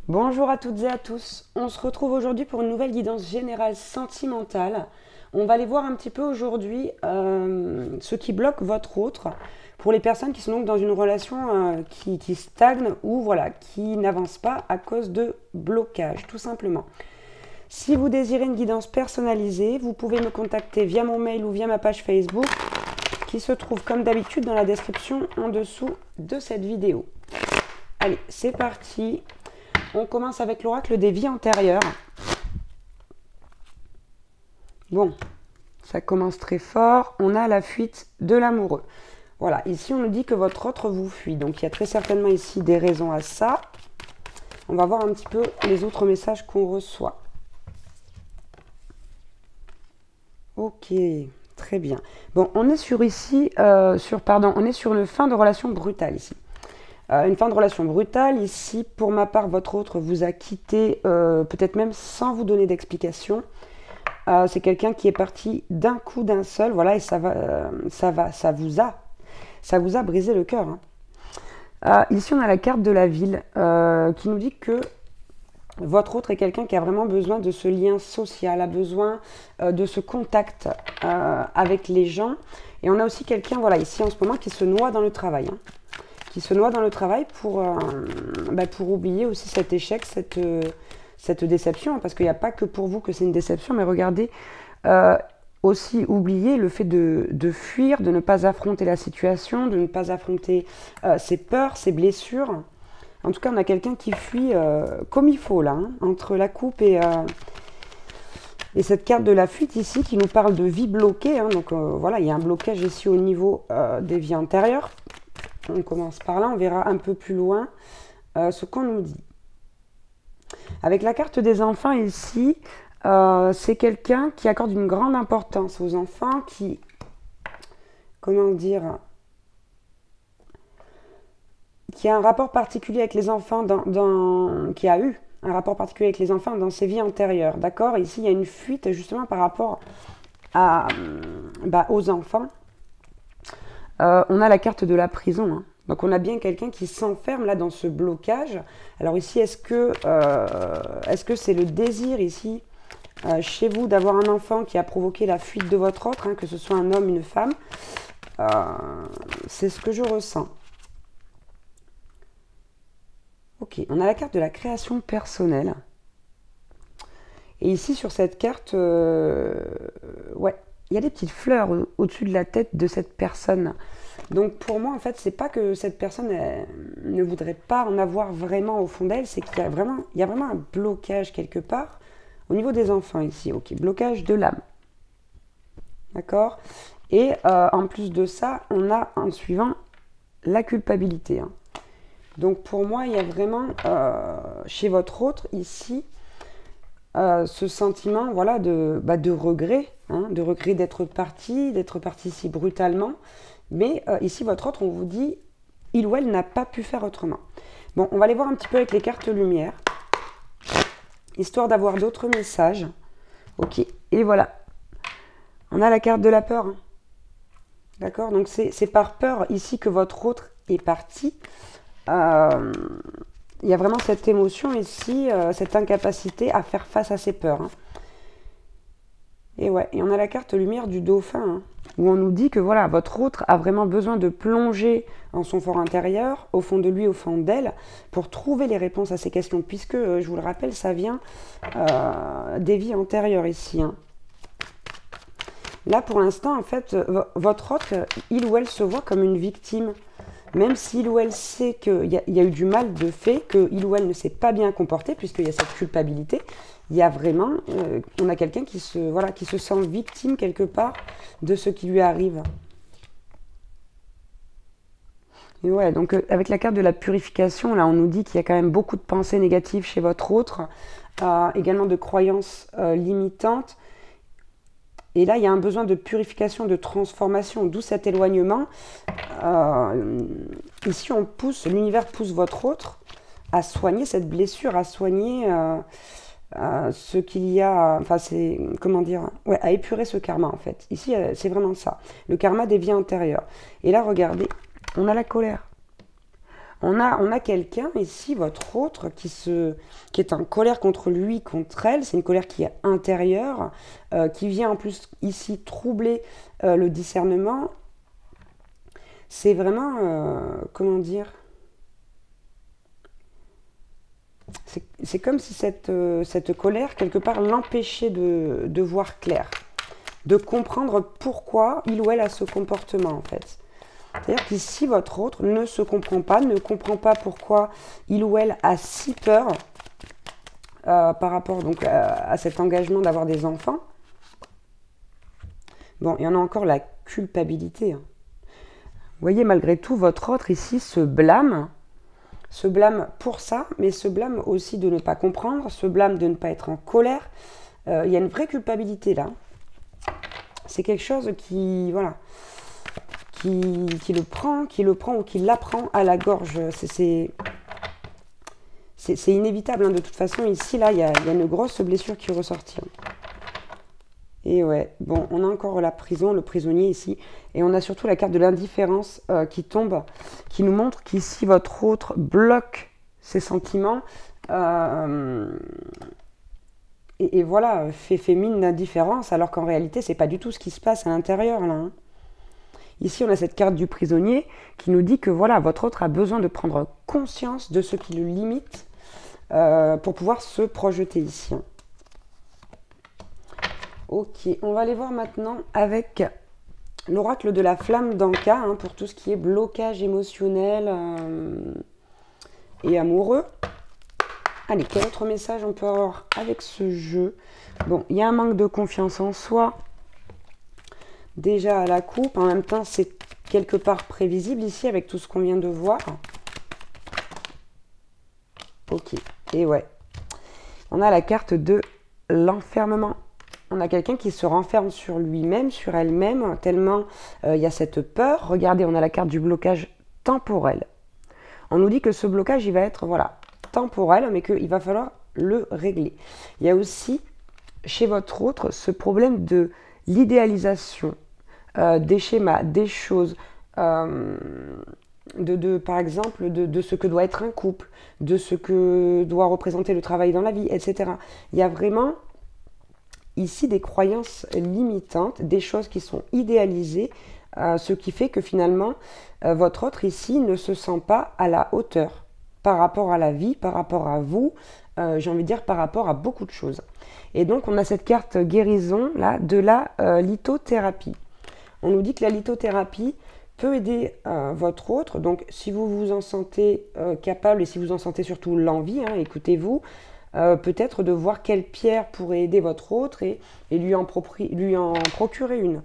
Bonjour à toutes et à tous. On se retrouve aujourd'hui pour une nouvelle guidance générale sentimentale. On va aller voir un petit peu aujourd'hui ce qui bloque votre autre pour les personnes qui sont donc dans une relation qui stagne ou voilà, qui n'avance pas à cause de blocage, tout simplement. Si vous désirez une guidance personnalisée, vous pouvez me contacter via mon mail ou via ma page Facebook qui se trouve comme d'habitude dans la description en dessous de cette vidéo. Allez, c'est parti. On commence avec l'oracle des vies antérieures. Bon, ça commence très fort. On a la fuite de l'amoureux. Voilà, ici on nous dit que votre autre vous fuit. Donc il y a très certainement ici des raisons à ça. On va voir un petit peu les autres messages qu'on reçoit. Ok, très bien. Bon, on est sur ici, on est sur une fin de relation brutale ici. Une fin de relation brutale. Ici, pour ma part, votre autre vous a quitté, peut-être même sans vous donner d'explication. C'est quelqu'un qui est parti d'un coup, d'un seul, voilà, et ça vous a brisé le cœur. Hein. Ici, on a la carte de la ville qui nous dit que votre autre est quelqu'un qui a vraiment besoin de ce lien social, a besoin de ce contact avec les gens. Et on a aussi quelqu'un, voilà, ici en ce moment, qui se noie dans le travail. Hein. Qui se noie dans le travail pour oublier aussi cet échec, cette déception, parce qu'il n'y a pas que pour vous que c'est une déception, mais regardez, aussi oublier le fait de fuir, de ne pas affronter la situation, de ne pas affronter ses peurs, ses blessures. En tout cas, on a quelqu'un qui fuit comme il faut, là, hein, entre la coupe et cette carte de la fuite ici, qui nous parle de vie bloquée. Hein, donc voilà, il y a un blocage ici au niveau des vies antérieures. On commence par là, on verra un peu plus loin ce qu'on nous dit. Avec la carte des enfants ici, c'est quelqu'un qui accorde une grande importance aux enfants, qui, comment dire, qui a un rapport particulier avec les enfants, qui a eu un rapport particulier avec les enfants dans ses vies antérieures. D'accord? Ici, il y a une fuite justement par rapport aux enfants. On a la carte de la prison. Hein. Donc on a bien quelqu'un qui s'enferme là dans ce blocage. Alors ici, est-ce que c'est le désir ici chez vous d'avoir un enfant qui a provoqué la fuite de votre autre, hein, que ce soit un homme, une femme? C'est ce que je ressens. Ok, on a la carte de la création personnelle. Et ici sur cette carte, ouais, il y a des petites fleurs au-dessus de la tête de cette personne. Donc pour moi, en fait, c'est pas que cette personne ne voudrait pas en avoir vraiment au fond d'elle, c'est qu'il y a vraiment un blocage quelque part au niveau des enfants ici. Ok, blocage de l'âme. D'accord? Et en plus de ça, on a en suivant la culpabilité. Hein. Donc pour moi, il y a vraiment chez votre autre ici ce sentiment, voilà, de regret, hein, de regret d'être parti si brutalement. Mais ici, votre autre, on vous dit, il ou elle n'a pas pu faire autrement. Bon, on va aller voir un petit peu avec les cartes lumière, histoire d'avoir d'autres messages. Ok, et voilà. On a la carte de la peur. Hein. D'accord? Donc c'est par peur ici que votre autre est parti. Il y a vraiment cette émotion ici, cette incapacité à faire face à ses peurs. Hein. Et ouais, et on a la carte lumière du dauphin, hein, où on nous dit que voilà, votre autre a vraiment besoin de plonger en son fort intérieur, au fond de lui, au fond d'elle, pour trouver les réponses à ces questions, puisque, je vous le rappelle, ça vient des vies antérieures ici. Hein. Là, pour l'instant, en fait, votre autre, il ou elle se voit comme une victime. Même s'il ou elle sait qu'il y a eu du mal de fait, qu'il ou elle ne s'est pas bien comporté, puisqu'il y a cette culpabilité, il y a vraiment, on a quelqu'un qui se sent victime quelque part de ce qui lui arrive. Et ouais, donc avec la carte de la purification, là on nous dit qu'il y a quand même beaucoup de pensées négatives chez votre autre, également de croyances limitantes. Et là, il y a un besoin de purification, de transformation, d'où cet éloignement. Ici, l'univers pousse votre autre à soigner cette blessure, à soigner ce qu'il y a, enfin, c'est, comment dire, ouais, à épurer ce karma, en fait. Ici, c'est vraiment ça, le karma des vies antérieures. Et là, regardez, on a la colère. On a quelqu'un ici, votre autre, qui est en colère contre lui, contre elle. C'est une colère qui est intérieure, qui vient en plus ici troubler le discernement. C'est vraiment, comment dire, c'est comme si cette colère, quelque part, l'empêchait de voir clair, de comprendre pourquoi il ou elle a ce comportement, en fait. C'est-à-dire qu'ici, votre autre ne se comprend pas, ne comprend pas pourquoi il ou elle a si peur par rapport donc, à cet engagement d'avoir des enfants. Bon, il y en a encore la culpabilité. Hein. Vous voyez, malgré tout, votre autre ici se blâme pour ça, mais se blâme aussi de ne pas comprendre, se blâme de ne pas être en colère. Il y a une vraie culpabilité là. C'est quelque chose qui, voilà, qui le prend ou qui l'apprend à la gorge. C'est inévitable, hein. De toute façon, ici, là, il y a une grosse blessure qui ressortit. Et ouais, bon, on a encore la prison, le prisonnier ici. Et on a surtout la carte de l'indifférence qui tombe, qui nous montre qu'ici, votre autre bloque ses sentiments. Et voilà, fait mine d'indifférence, alors qu'en réalité, c'est pas du tout ce qui se passe à l'intérieur, là. Hein. Ici, on a cette carte du prisonnier qui nous dit que voilà, votre autre a besoin de prendre conscience de ce qui le limite pour pouvoir se projeter ici. Ok, on va aller voir maintenant avec l'oracle de la flamme d'Anka hein, pour tout ce qui est blocage émotionnel et amoureux. Allez, quel autre message on peut avoir avec ce jeu? Bon, il y a un manque de confiance en soi. Déjà à la coupe, en même temps c'est quelque part prévisible ici avec tout ce qu'on vient de voir. Ok, et ouais. On a la carte de l'enfermement. On a quelqu'un qui se renferme sur lui-même, sur elle-même, tellement il y a cette peur. Regardez, on a la carte du blocage temporel. On nous dit que ce blocage, il va être voilà, temporel, mais qu'il va falloir le régler. Il y a aussi, chez votre autre, ce problème de l'idéalisation des schémas, des choses, par exemple, de ce que doit être un couple, de ce que doit représenter le travail dans la vie, etc. Il y a vraiment ici des croyances limitantes, des choses qui sont idéalisées, ce qui fait que finalement, votre autre ici ne se sent pas à la hauteur par rapport à la vie, par rapport à vous, j'ai envie de dire par rapport à beaucoup de choses. Et donc, on a cette carte guérison là, de la lithothérapie. On nous dit que la lithothérapie peut aider votre autre. Donc, si vous vous en sentez capable et si vous en sentez surtout l'envie, hein, écoutez-vous, peut-être de voir quelle pierre pourrait aider votre autre et lui en procurer une.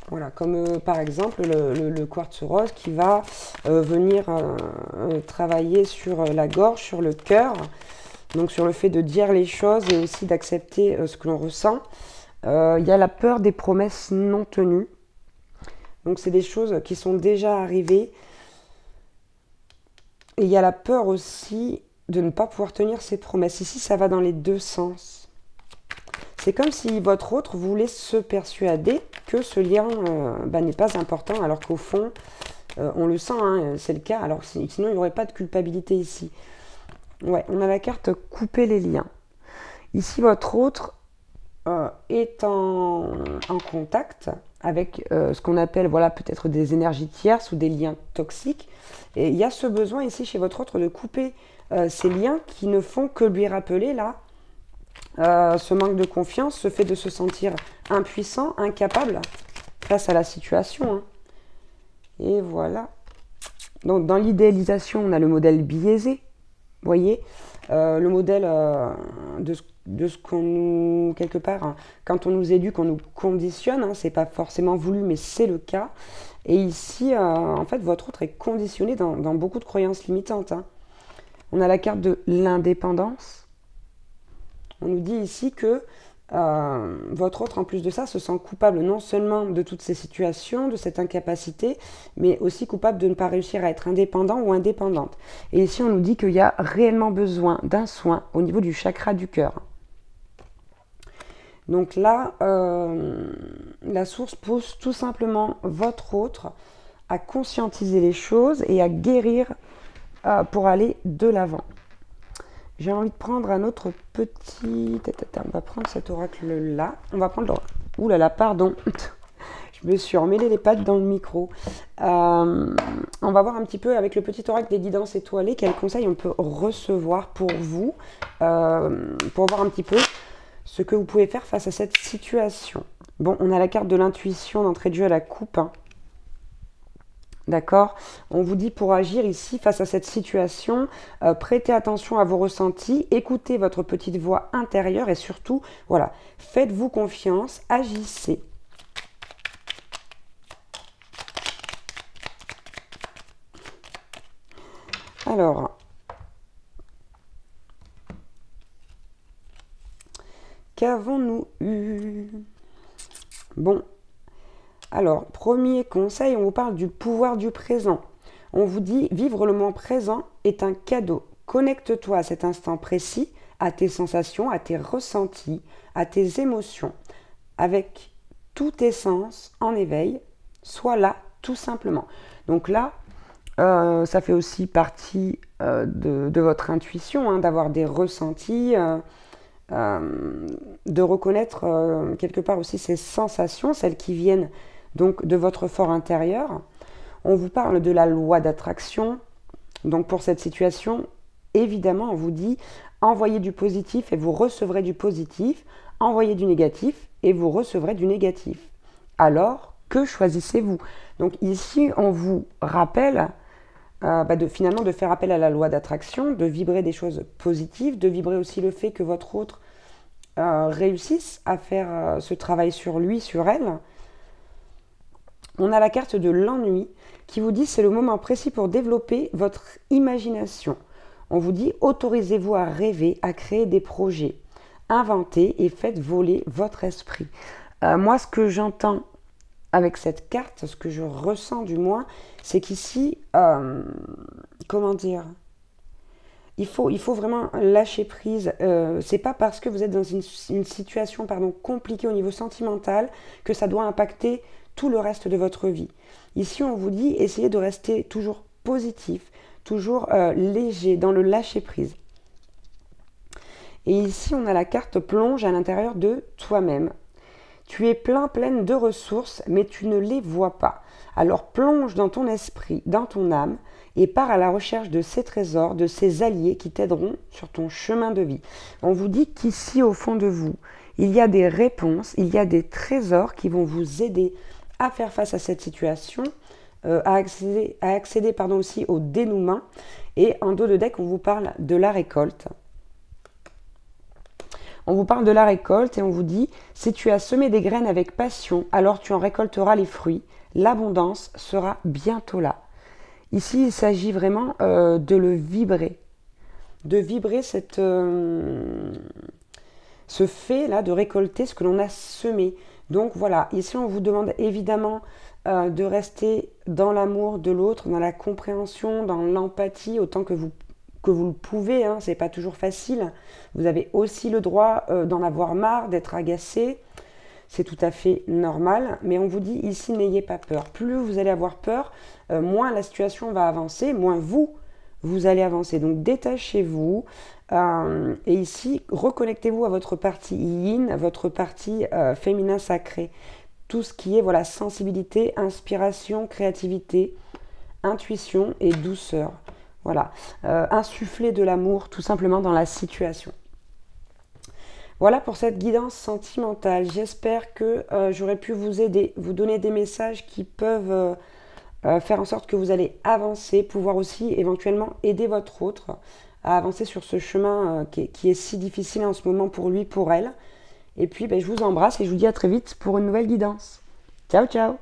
Voilà, comme par exemple le quartz rose qui va venir travailler sur la gorge, sur le cœur, donc sur le fait de dire les choses et aussi d'accepter ce que l'on ressent. Il y a la peur des promesses non tenues. Donc c'est des choses qui sont déjà arrivées. Et il y a la peur aussi de ne pas pouvoir tenir ses promesses. Ici, ça va dans les deux sens. C'est comme si votre autre voulait se persuader que ce lien n'est pas important, alors qu'au fond, on le sent, hein, c'est le cas. Alors sinon, il n'y aurait pas de culpabilité ici. Ouais, on a la carte couper les liens. Ici, votre autre est en contact avec ce qu'on appelle voilà, peut-être des énergies tierces ou des liens toxiques. Et il y a ce besoin ici chez votre autre de couper ces liens qui ne font que lui rappeler là ce manque de confiance, ce fait de se sentir impuissant, incapable face à la situation. Hein. Et voilà. Donc dans l'idéalisation, on a le modèle biaisé. Vous voyez, le modèle de ce qu'on nous, quelque part, hein, quand on nous éduque, on nous conditionne, hein, c'est pas forcément voulu, mais c'est le cas. Et ici, en fait, votre autre est conditionné dans beaucoup de croyances limitantes. Hein. On a la carte de l'indépendance. On nous dit ici que votre autre, en plus de ça, se sent coupable non seulement de toutes ces situations, de cette incapacité, mais aussi coupable de ne pas réussir à être indépendant ou indépendante. Et ici, on nous dit qu'il y a réellement besoin d'un soin au niveau du chakra du cœur. Donc là, la source pousse tout simplement votre autre à conscientiser les choses et à guérir pour aller de l'avant. J'ai envie de prendre un autre petit... On va prendre cet oracle-là. On va prendre l'oracle. Ouh là là, pardon. Je me suis emmêlé les pattes dans le micro. On va voir un petit peu avec le petit oracle des guidances étoilées quels conseils on peut recevoir pour vous, pour voir un petit peu ce que vous pouvez faire face à cette situation. Bon, on a la carte de l'intuition d'entrée de jeu à la coupe. Hein. D'accord? On vous dit pour agir ici face à cette situation, prêtez attention à vos ressentis, écoutez votre petite voix intérieure et surtout, voilà, faites-vous confiance, agissez. Alors, qu'avons-nous eu? Bon. Alors, premier conseil, on vous parle du pouvoir du présent. On vous dit, vivre le moment présent est un cadeau. Connecte-toi à cet instant précis, à tes sensations, à tes ressentis, à tes émotions. Avec tous tes sens en éveil, sois là tout simplement. Donc là, ça fait aussi partie de votre intuition, hein, d'avoir des ressentis, de reconnaître quelque part aussi ces sensations, celles qui viennent donc de votre fort intérieur. On vous parle de la loi d'attraction. Donc pour cette situation, évidemment, on vous dit envoyez du positif et vous recevrez du positif, envoyez du négatif et vous recevrez du négatif. Alors, que choisissez-vous? Donc ici, on vous rappelle finalement de faire appel à la loi d'attraction, de vibrer des choses positives, de vibrer aussi le fait que votre autre réussisse à faire ce travail sur lui, sur elle. On a la carte de l'ennui qui vous dit c'est le moment précis pour développer votre imagination. On vous dit autorisez-vous à rêver, à créer des projets, inventez et faites voler votre esprit. Moi, ce que j'entends avec cette carte, ce que je ressens du moins, c'est qu'ici, comment dire, il faut vraiment lâcher prise. C'est pas parce que vous êtes dans une situation compliquée au niveau sentimental que ça doit impacter tout le reste de votre vie. Ici, on vous dit, essayez de rester toujours positif, toujours léger, dans le lâcher-prise. Et ici, on a la carte plonge à l'intérieur de toi-même. Tu es pleine de ressources, mais tu ne les vois pas. Alors plonge dans ton esprit, dans ton âme, et pars à la recherche de ces trésors, de ces alliés qui t'aideront sur ton chemin de vie. On vous dit qu'ici, au fond de vous, il y a des réponses, il y a des trésors qui vont vous aider à faire face à cette situation, à accéder aussi au dénouement. Et en dos de deck, on vous parle de la récolte. On vous parle de la récolte et on vous dit, si tu as semé des graines avec passion, alors tu en récolteras les fruits. L'abondance sera bientôt là. Ici, il s'agit vraiment de le vibrer. De vibrer ce fait-là de récolter ce que l'on a semé. Donc voilà, ici on vous demande évidemment de rester dans l'amour de l'autre, dans la compréhension, dans l'empathie, autant que vous le pouvez, hein, c'est pas toujours facile. Vous avez aussi le droit d'en avoir marre, d'être agacé. C'est tout à fait normal, mais on vous dit ici, n'ayez pas peur. Plus vous allez avoir peur, moins la situation va avancer, moins vous allez avancer. Donc détachez-vous et ici, reconnectez-vous à votre partie yin, à votre partie féminin sacré. Tout ce qui est sensibilité, inspiration, créativité, intuition et douceur. Voilà, insuffler de l'amour tout simplement dans la situation. Voilà pour cette guidance sentimentale. J'espère que j'aurai pu vous aider, vous donner des messages qui peuvent faire en sorte que vous allez avancer, pouvoir aussi éventuellement aider votre autre à avancer sur ce chemin qui est si difficile en ce moment pour lui, pour elle. Et puis je vous embrasse et je vous dis à très vite pour une nouvelle guidance. Ciao, ciao!